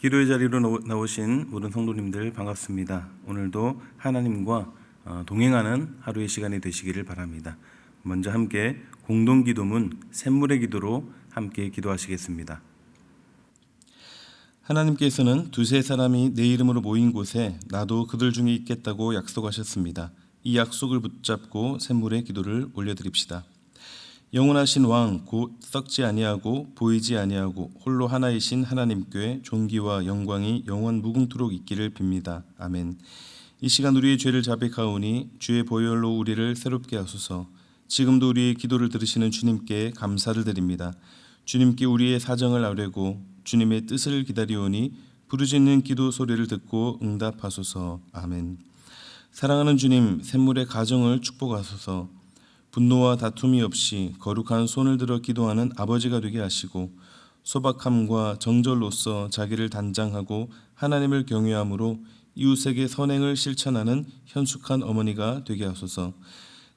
기도의 자리로 나오신 모든 성도님들 반갑습니다. 오늘도 하나님과 동행하는 하루의 시간이 되시기를 바랍니다. 먼저 함께 공동기도문 샘물의 기도로 함께 기도하시겠습니다. 하나님께서는 두세 사람이 내 이름으로 모인 곳에 나도 그들 중에 있겠다고 약속하셨습니다. 이 약속을 붙잡고 샘물의 기도를 올려드립시다. 영원하신 왕 곧 썩지 아니하고 보이지 아니하고 홀로 하나이신 하나님께 존귀와 영광이 영원 무궁토록 있기를 빕니다. 아멘. 이 시간 우리의 죄를 자백하오니 주의 보혈로 우리를 새롭게 하소서. 지금도 우리의 기도를 들으시는 주님께 감사를 드립니다. 주님께 우리의 사정을 아뢰고 주님의 뜻을 기다리오니 부르짖는 기도 소리를 듣고 응답하소서. 아멘. 사랑하는 주님, 샘물의 가정을 축복하소서. 분노와 다툼이 없이 거룩한 손을 들어 기도하는 아버지가 되게 하시고 소박함과 정절로서 자기를 단장하고 하나님을 경외함으로 이웃에게 선행을 실천하는 현숙한 어머니가 되게 하소서.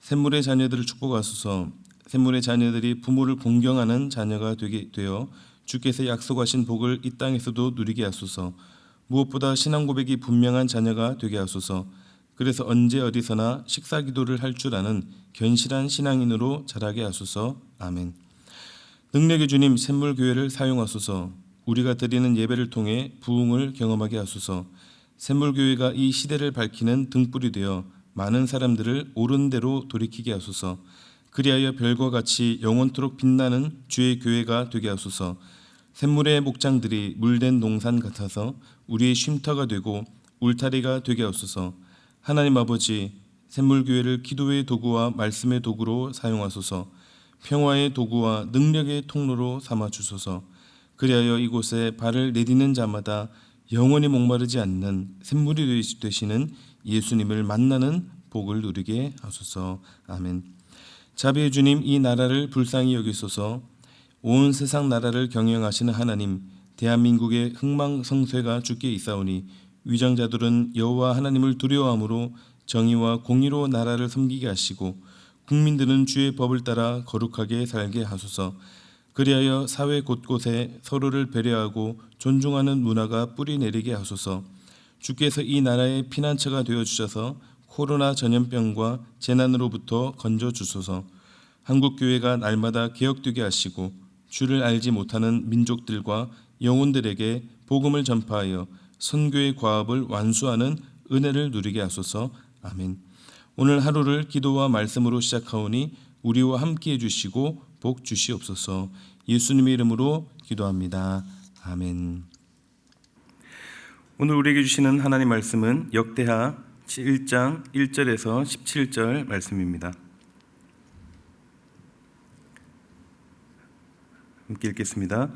샘물의 자녀들을 축복하소서. 샘물의 자녀들이 부모를 공경하는 자녀가 되게 되어 주께서 약속하신 복을 이 땅에서도 누리게 하소서. 무엇보다 신앙 고백이 분명한 자녀가 되게 하소서. 그래서 언제 어디서나 식사 기도를 할 줄 아는 견실한 신앙인으로 자라게 하소서. 아멘. 능력의 주님, 샘물교회를 사용하소서. 우리가 드리는 예배를 통해 부흥을 경험하게 하소서. 샘물교회가 이 시대를 밝히는 등불이 되어 많은 사람들을 옳은 대로 돌이키게 하소서. 그리하여 별과 같이 영원토록 빛나는 주의 교회가 되게 하소서. 샘물의 목장들이 물된 농산 같아서 우리의 쉼터가 되고 울타리가 되게 하소서. 하나님 아버지, 샘물교회를 기도의 도구와 말씀의 도구로 사용하소서. 평화의 도구와 능력의 통로로 삼아주소서. 그리하여 이곳에 발을 내디는 자마다 영원히 목마르지 않는 샘물이 되시는 예수님을 만나는 복을 누리게 하소서. 아멘. 자비의 주님, 이 나라를 불쌍히 여기소서. 온 세상 나라를 경영하시는 하나님, 대한민국의 흥망성쇠가 주께 있사오니 위정자들은 여호와 하나님을 두려워함으로 정의와 공의로 나라를 섬기게 하시고 국민들은 주의 법을 따라 거룩하게 살게 하소서. 그리하여 사회 곳곳에 서로를 배려하고 존중하는 문화가 뿌리 내리게 하소서. 주께서 이 나라의 피난처가 되어주셔서 코로나 전염병과 재난으로부터 건져주소서. 한국교회가 날마다 개혁되게 하시고 주를 알지 못하는 민족들과 영혼들에게 복음을 전파하여 선교의 과업을 완수하는 은혜를 누리게 하소서. 아멘. 오늘 하루를 기도와 말씀으로 시작하오니 우리와 함께해 주시고 복 주시옵소서. 예수님의 이름으로 기도합니다. 아멘. 오늘 우리에게 주시는 하나님 말씀은 역대하 1장 1절에서 17절 말씀입니다. 함께 읽겠습니다.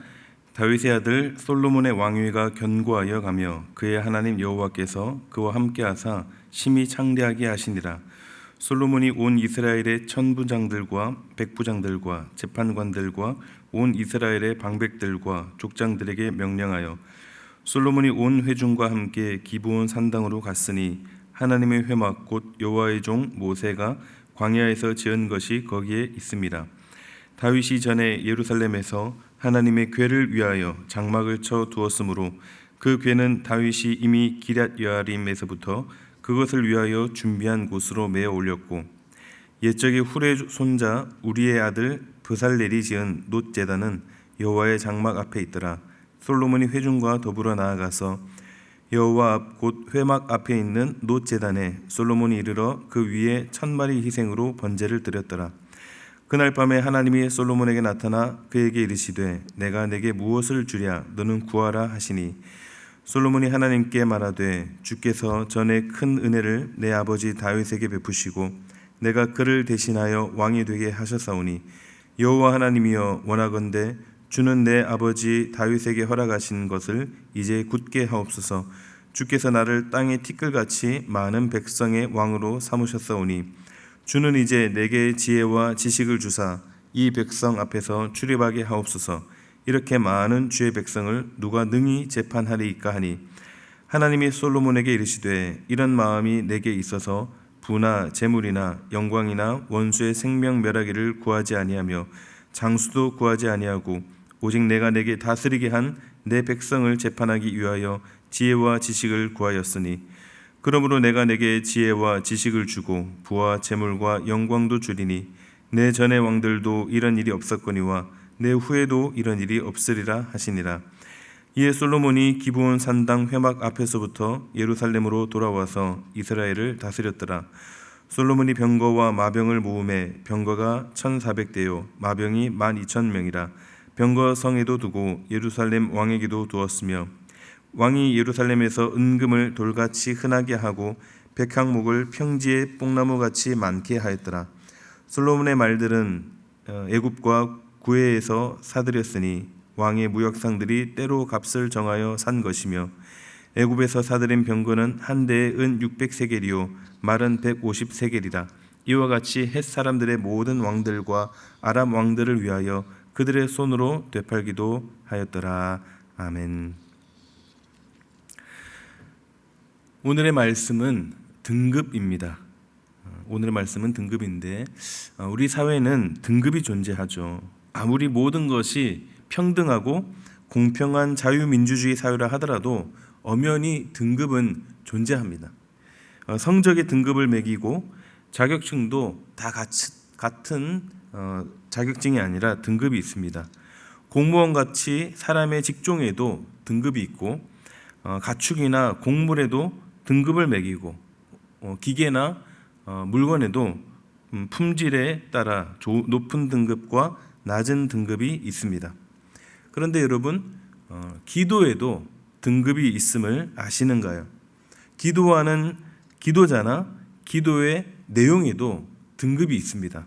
다윗의 아들 솔로몬의 왕위가 견고하여 가며 그의 하나님 여호와께서 그와 함께하사 심히 창대하게 하시니라. 솔로몬이 온 이스라엘의 천부장들과 백부장들과 재판관들과 온 이스라엘의 방백들과 족장들에게 명령하여 솔로몬이 온 회중과 함께 기브온 산당으로 갔으니 하나님의 회막 곧 여호와의 종 모세가 광야에서 지은 것이 거기에 있습니다. 다윗이 전에 예루살렘에서 하나님의 궤를 위하여 장막을 쳐 두었으므로 그 궤는 다윗이 이미 기럇 여아림에서부터 그것을 위하여 준비한 곳으로 메어 올렸고 옛적에 훌의 손자 우리의 아들 브살렐이 지은 놋 제단은 여호와의 장막 앞에 있더라. 솔로몬이 회중과 더불어 나아가서 여호와 앞 곧 회막 앞에 있는 놋 제단에 솔로몬이 이르러 그 위에 1000마리 희생으로 번제를 드렸더라. 그날 밤에 하나님이 솔로몬에게 나타나 그에게 이르시되 내가 내게 무엇을 주랴 너는 구하라 하시니 솔로몬이 하나님께 말하되 주께서 전에 큰 은혜를 내 아버지 다윗에게 베푸시고 내가 그를 대신하여 왕이 되게 하셨사오니 여호와 하나님이여 원하건대 주는 내 아버지 다윗에게 허락하신 것을 이제 굳게 하옵소서. 주께서 나를 땅의 티끌같이 많은 백성의 왕으로 삼으셨사오니 주는 이제 내게 지혜와 지식을 주사 이 백성 앞에서 출입하게 하옵소서. 이렇게 많은 주의 백성을 누가 능히 재판하리이까 하니 하나님이 솔로몬에게 이르시되 이런 마음이 내게 있어서 부나 재물이나 영광이나 원수의 생명 멸하기를 구하지 아니하며 장수도 구하지 아니하고 오직 내가 내게 다스리게 한 내 백성을 재판하기 위하여 지혜와 지식을 구하였으니 그러므로 내가 내게 지혜와 지식을 주고 부와 재물과 영광도 주리니 내 전의 왕들도 이런 일이 없었거니와 내 후에도 이런 일이 없으리라 하시니라. 이에 솔로몬이 기브온 산당 회막 앞에서부터 예루살렘으로 돌아와서 이스라엘을 다스렸더라. 솔로몬이 병거와 마병을 모음에 병거가 1,400대요 마병이 12,000명이라. 병거 성에도 두고 예루살렘 왕에게도 두었으며 왕이 예루살렘에서 은금을 돌같이 흔하게 하고 백향목을 평지에 뽕나무같이 많게 하였더라. 솔로몬의 말들은 애굽과 구해에서 사들였으니 왕의 무역상들이 때로 값을 정하여 산 것이며 애굽에서 사들인 병거는 한 대에 은 600세겔이요 말은 150세겔이라. 이와 같이 헷 사람들의 모든 왕들과 아람 왕들을 위하여 그들의 손으로 되팔기도 하였더라. 아멘. 오늘의 말씀은 등급입니다. 오늘의 말씀은 등급인데 우리 사회는 등급이 존재하죠. 아무리 모든 것이 평등하고 공평한 자유민주주의 사회라 하더라도 엄연히 등급은 존재합니다. 성적의 등급을 매기고 자격증도 다 같은 자격증이 아니라 등급이 있습니다. 공무원같이 사람의 직종에도 등급이 있고 가축이나 곡물에도 등급을 매기고 기계나 물건에도 품질에 따라 높은 등급과 낮은 등급이 있습니다. 그런데 여러분, 기도에도 등급이 있음을 아시는가요? 기도하는 기도자나 기도의 내용에도 등급이 있습니다.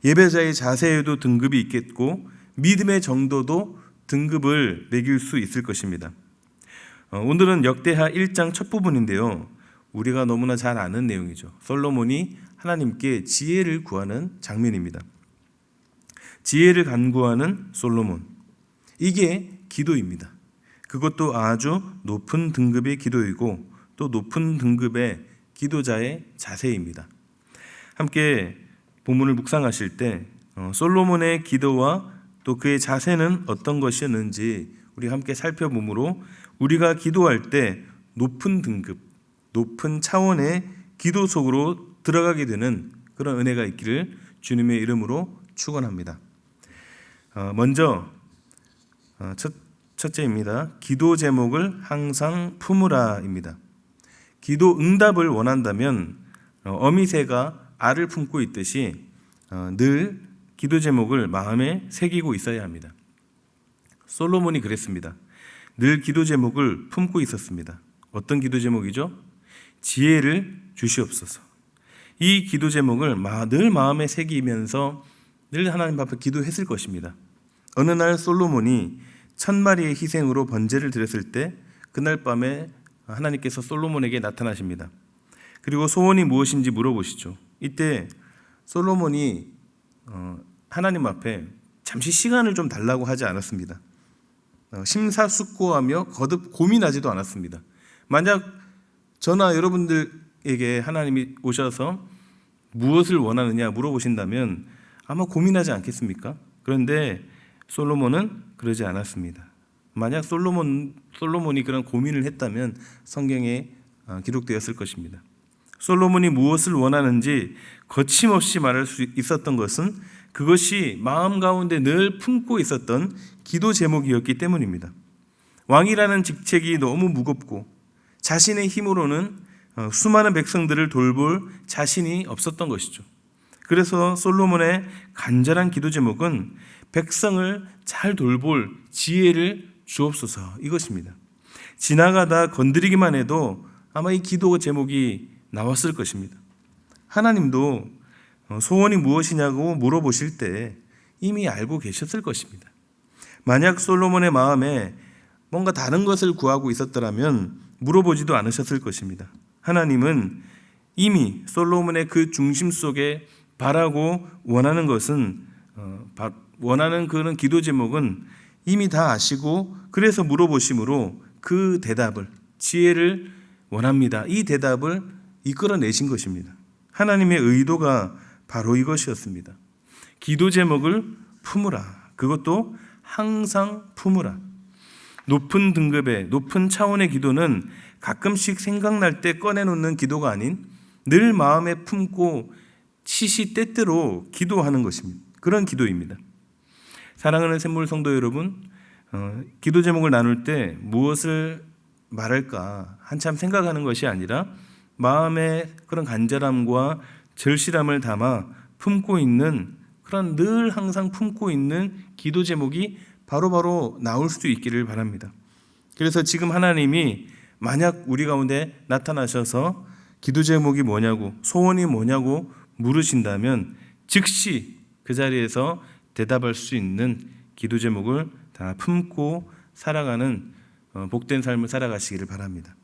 예배자의 자세에도 등급이 있겠고 믿음의 정도도 등급을 매길 수 있을 것입니다. 오늘은 역대하 1장 첫 부분인데요. 우리가 너무나 잘 아는 내용이죠. 솔로몬이 하나님께 지혜를 구하는 장면입니다. 지혜를 간구하는 솔로몬. 이게 기도입니다. 그것도 아주 높은 등급의 기도이고 또 높은 등급의 기도자의 자세입니다. 함께 본문을 묵상하실 때 솔로몬의 기도와 또 그의 자세는 어떤 것이었는지 우리 함께 살펴보므로 우리가 기도할 때 높은 등급, 높은 차원의 기도 속으로 들어가게 되는 그런 은혜가 있기를 주님의 이름으로 축원합니다. 먼저 첫째입니다. 기도 제목을 항상 품으라입니다. 기도 응답을 원한다면 어미새가 알을 품고 있듯이 늘 기도 제목을 마음에 새기고 있어야 합니다. 솔로몬이 그랬습니다. 늘 기도 제목을 품고 있었습니다. 어떤 기도 제목이죠? 지혜를 주시옵소서. 이 기도 제목을 늘 마음에 새기면서 늘 하나님 앞에 기도했을 것입니다. 어느 날 솔로몬이 1000마리의 희생으로 번제를 드렸을 때 그날 밤에 하나님께서 솔로몬에게 나타나십니다. 그리고 소원이 무엇인지 물어보시죠. 이때 솔로몬이 하나님 앞에 잠시 시간을 좀 달라고 하지 않았습니다. 심사숙고하며 거듭 고민하지도 않았습니다. 만약 저나 여러분들에게 하나님이 오셔서 무엇을 원하느냐 물어보신다면 아마 고민하지 않겠습니까? 그런데 솔로몬은 그러지 않았습니다. 만약 솔로몬이 그런 고민을 했다면 성경에 기록되었을 것입니다. 솔로몬이 무엇을 원하는지 거침없이 말할 수 있었던 것은 그것이 마음 가운데 늘 품고 있었던 기도 제목이었기 때문입니다. 왕이라는 직책이 너무 무겁고 자신의 힘으로는 수많은 백성들을 돌볼 자신이 없었던 것이죠. 그래서 솔로몬의 간절한 기도 제목은 백성을 잘 돌볼 지혜를 주옵소서 이것입니다. 지나가다 건드리기만 해도 아마 이 기도 제목이 나왔을 것입니다. 하나님도 소원이 무엇이냐고 물어보실 때 이미 알고 계셨을 것입니다. 만약 솔로몬의 마음에 뭔가 다른 것을 구하고 있었더라면 물어보지도 않으셨을 것입니다. 하나님은 이미 솔로몬의 그 중심 속에 바라고 원하는 것은 원하는 그런 기도 제목은 이미 다 아시고 그래서 물어보심으로 그 대답을 지혜를 원합니다. 이 대답을 이끌어내신 것입니다. 하나님의 의도가 바로 이것이었습니다. 기도 제목을 품으라. 그것도 항상 품으라. 높은 등급의 높은 차원의 기도는 가끔씩 생각날 때 꺼내놓는 기도가 아닌 늘 마음에 품고 시시때때로 기도하는 것입니다. 그런 기도입니다. 사랑하는 샘물 성도 여러분, 기도 제목을 나눌 때 무엇을 말할까 한참 생각하는 것이 아니라 마음의 그런 간절함과 절실함을 담아 품고 있는, 그런 늘 항상 품고 있는 기도 제목이 바로바로 나올 수 있기를 바랍니다. 그래서 지금 하나님이 만약 우리 가운데 나타나셔서 기도 제목이 뭐냐고, 소원이 뭐냐고 물으신다면 즉시 그 자리에서 대답할 수 있는 기도 제목을 다 품고 살아가는 복된 삶을 살아가시기를 바랍니다.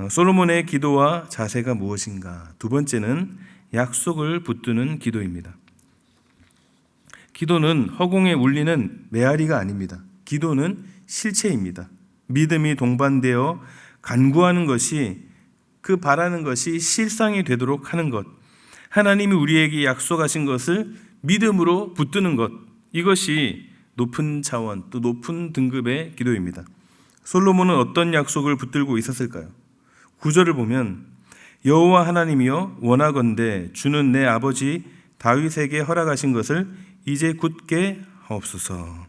솔로몬의 기도와 자세가 무엇인가? 두 번째는 약속을 붙드는 기도입니다. 기도는 허공에 울리는 메아리가 아닙니다. 기도는 실체입니다. 믿음이 동반되어 간구하는 것이, 그 바라는 것이 실상이 되도록 하는 것, 하나님이 우리에게 약속하신 것을 믿음으로 붙드는 것, 이것이 높은 차원 또 높은 등급의 기도입니다. 솔로몬은 어떤 약속을 붙들고 있었을까요? 9절을 보면 여호와 하나님이여 원하건대 주는 내 아버지 다윗에게 허락하신 것을 이제 굳게 하옵소서.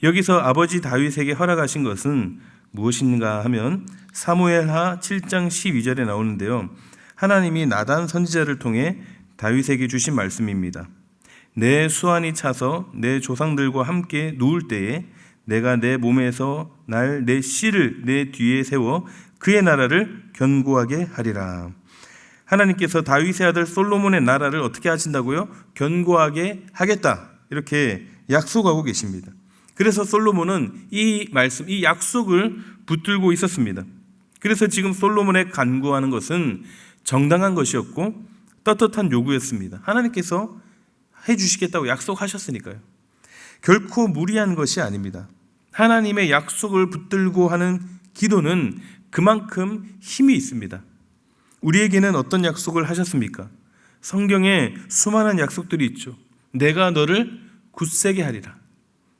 여기서 아버지 다윗에게 허락하신 것은 무엇인가 하면 사무엘하 7장 12절에 나오는데요, 하나님이 나단 선지자를 통해 다윗에게 주신 말씀입니다. 내 수완이 차서 내 조상들과 함께 누울 때에 내가 내 몸에서 날 내 씨를 내 뒤에 세워 그의 나라를 견고하게 하리라. 하나님께서 다윗의 아들 솔로몬의 나라를 어떻게 하신다고요? 견고하게 하겠다, 이렇게 약속하고 계십니다. 그래서 솔로몬은 이 말씀, 이 약속을 붙들고 있었습니다. 그래서 지금 솔로몬의 간구하는 것은 정당한 것이었고 떳떳한 요구였습니다. 하나님께서 해주시겠다고 약속하셨으니까요. 결코 무리한 것이 아닙니다. 하나님의 약속을 붙들고 하는 기도는 그만큼 힘이 있습니다. 우리에게는 어떤 약속을 하셨습니까? 성경에 수많은 약속들이 있죠. 내가 너를 굳세게 하리라.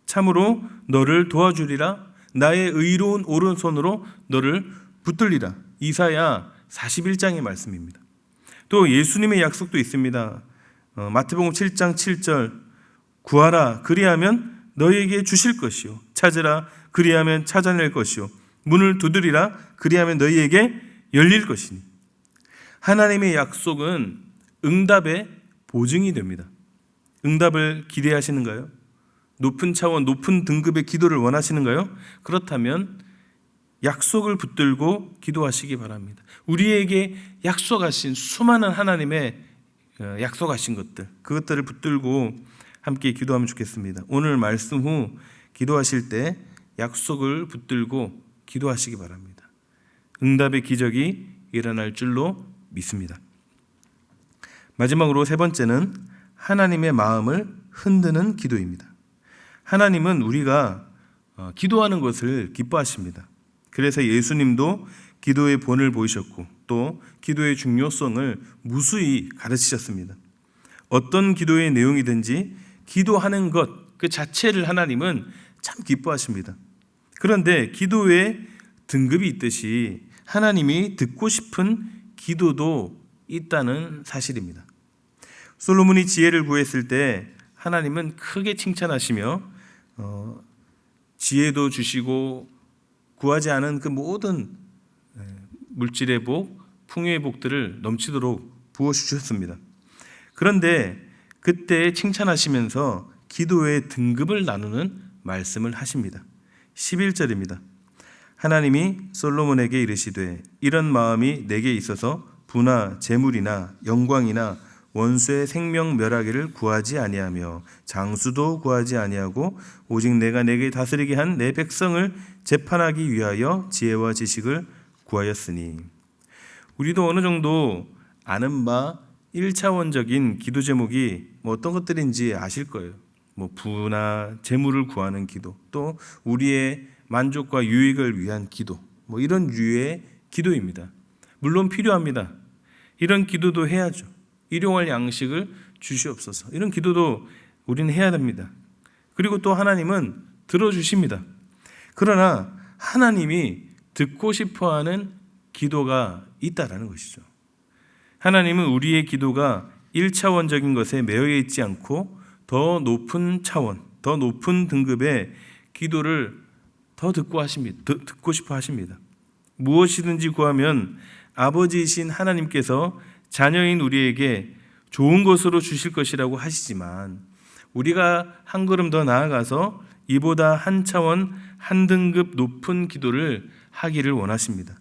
참으로 너를 도와주리라. 나의 의로운 오른손으로 너를 붙들리라. 이사야 41장의 말씀입니다. 또 예수님의 약속도 있습니다. 마태복음 7장 7절, 구하라 그리하면 너희에게 주실 것이요, 찾으라 그리하면 찾아낼 것이요, 문을 두드리라 그리하면 너희에게 열릴 것이니. 하나님의 약속은 응답의 보증이 됩니다. 응답을 기대하시는가요? 높은 차원, 높은 등급의 기도를 원하시는가요? 그렇다면 약속을 붙들고 기도하시기 바랍니다. 우리에게 약속하신 수많은 하나님의 약속하신 것들, 그것들을 붙들고 함께 기도하면 좋겠습니다. 오늘 말씀 후 기도하실 때 약속을 붙들고 기도하시기 바랍니다. 응답의 기적이 일어날 줄로 믿습니다. 마지막으로 세 번째는 하나님의 마음을 흔드는 기도입니다. 하나님은 우리가 기도하는 것을 기뻐하십니다. 그래서 예수님도 기도의 본을 보이셨고 또 기도의 중요성을 무수히 가르치셨습니다. 어떤 기도의 내용이든지 기도하는 것 그 자체를 하나님은 참 기뻐하십니다. 그런데 기도에 등급이 있듯이 하나님이 듣고 싶은 기도도 있다는 사실입니다. 솔로몬이 지혜를 구했을 때 하나님은 크게 칭찬하시며 지혜도 주시고 구하지 않은 그 모든 물질의 복, 풍요의 복들을 넘치도록 부어주셨습니다. 그런데 그때 칭찬하시면서 기도의 등급을 나누는 말씀을 하십니다. 11절입니다. 하나님이 솔로몬에게 이르시되 이런 마음이 내게 있어서 부나 재물이나 영광이나 원수의 생명 멸하기를 구하지 아니하며 장수도 구하지 아니하고 오직 내가 내게 다스리게 한 내 백성을 재판하기 위하여 지혜와 지식을 구하였으니. 우리도 어느 정도 아는 바 1차원적인 기도 제목이 어떤 것들인지 아실 거예요. 부나 재물을 구하는 기도, 또 우리의 만족과 유익을 위한 기도, 이런 류의 기도입니다. 물론 필요합니다. 이런 기도도 해야죠. 일용할 양식을 주시옵소서. 이런 기도도 우리는 해야 됩니다. 그리고 또 하나님은 들어주십니다. 그러나 하나님이 듣고 싶어하는 기도가 있다라는 것이죠. 하나님은 우리의 기도가 1차원적인 것에 매여 있지 않고 더 높은 차원, 더 높은 등급의 기도를 더 듣고 싶어 하십니다. 무엇이든지 구하면 아버지이신 하나님께서 자녀인 우리에게 좋은 것으로 주실 것이라고 하시지만 우리가 한 걸음 더 나아가서 이보다 한 차원, 한 등급 높은 기도를 하기를 원하십니다.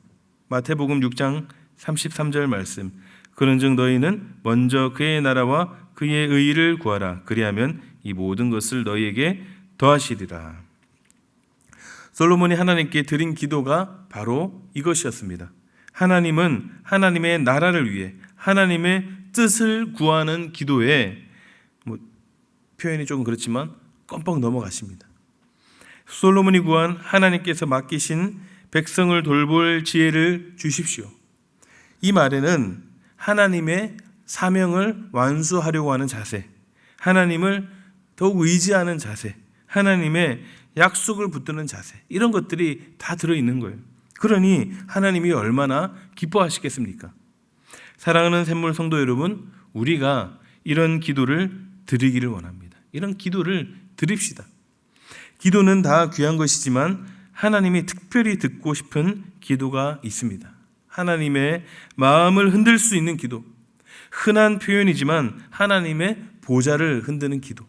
마태복음 6장 33절 말씀. 그런즉 너희는 먼저 그의 나라와 그의 의의를 구하라. 그리하면 이 모든 것을 너희에게 더하시리라. 솔로몬이 하나님께 드린 기도가 바로 이것이었습니다. 하나님은 하나님의 나라를 위해 하나님의 뜻을 구하는 기도에 표현이 조금 그렇지만 껌뻑 넘어가십니다. 솔로몬이 구한 하나님께서 맡기신 백성을 돌볼 지혜를 주십시오. 이 말에는 하나님의 사명을 완수하려고 하는 자세, 하나님을 더욱 의지하는 자세, 하나님의 약속을 붙드는 자세, 이런 것들이 다 들어있는 거예요. 그러니 하나님이 얼마나 기뻐하시겠습니까? 사랑하는 샘물 성도 여러분, 우리가 이런 기도를 드리기를 원합니다. 이런 기도를 드립시다. 기도는 다 귀한 것이지만 하나님이 특별히 듣고 싶은 기도가 있습니다. 하나님의 마음을 흔들 수 있는 기도, 흔한 표현이지만 하나님의 보좌를 흔드는 기도,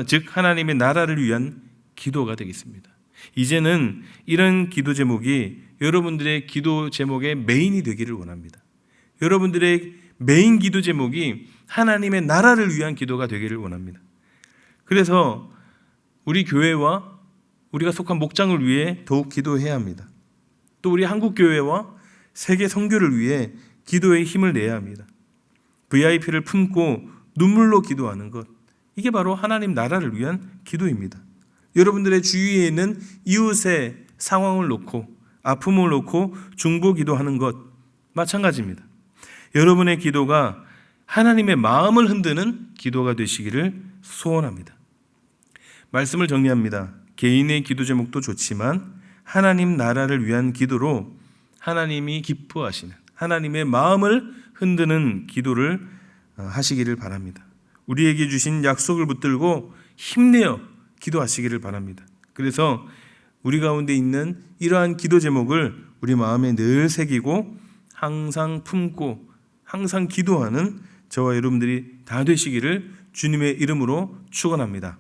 즉 하나님의 나라를 위한 기도가 되겠습니다. 이제는 이런 기도 제목이 여러분들의 기도 제목의 메인이 되기를 원합니다. 여러분들의 메인 기도 제목이 하나님의 나라를 위한 기도가 되기를 원합니다. 그래서 우리 교회와 우리가 속한 목장을 위해 더욱 기도해야 합니다. 또 우리 한국교회와 세계 선교를 위해 기도의 힘을 내야 합니다. VIP를 품고 눈물로 기도하는 것, 이게 바로 하나님 나라를 위한 기도입니다. 여러분들의 주위에 있는 이웃의 상황을 놓고 아픔을 놓고 중보 기도하는 것 마찬가지입니다. 여러분의 기도가 하나님의 마음을 흔드는 기도가 되시기를 소원합니다. 말씀을 정리합니다. 개인의 기도 제목도 좋지만 하나님 나라를 위한 기도로 하나님이 기뻐하시는 하나님의 마음을 흔드는 기도를 하시기를 바랍니다. 우리에게 주신 약속을 붙들고 힘내어 기도하시기를 바랍니다. 그래서 우리 가운데 있는 이러한 기도 제목을 우리 마음에 늘 새기고 항상 품고 항상 기도하는 저와 여러분들이 다 되시기를 주님의 이름으로 축원합니다.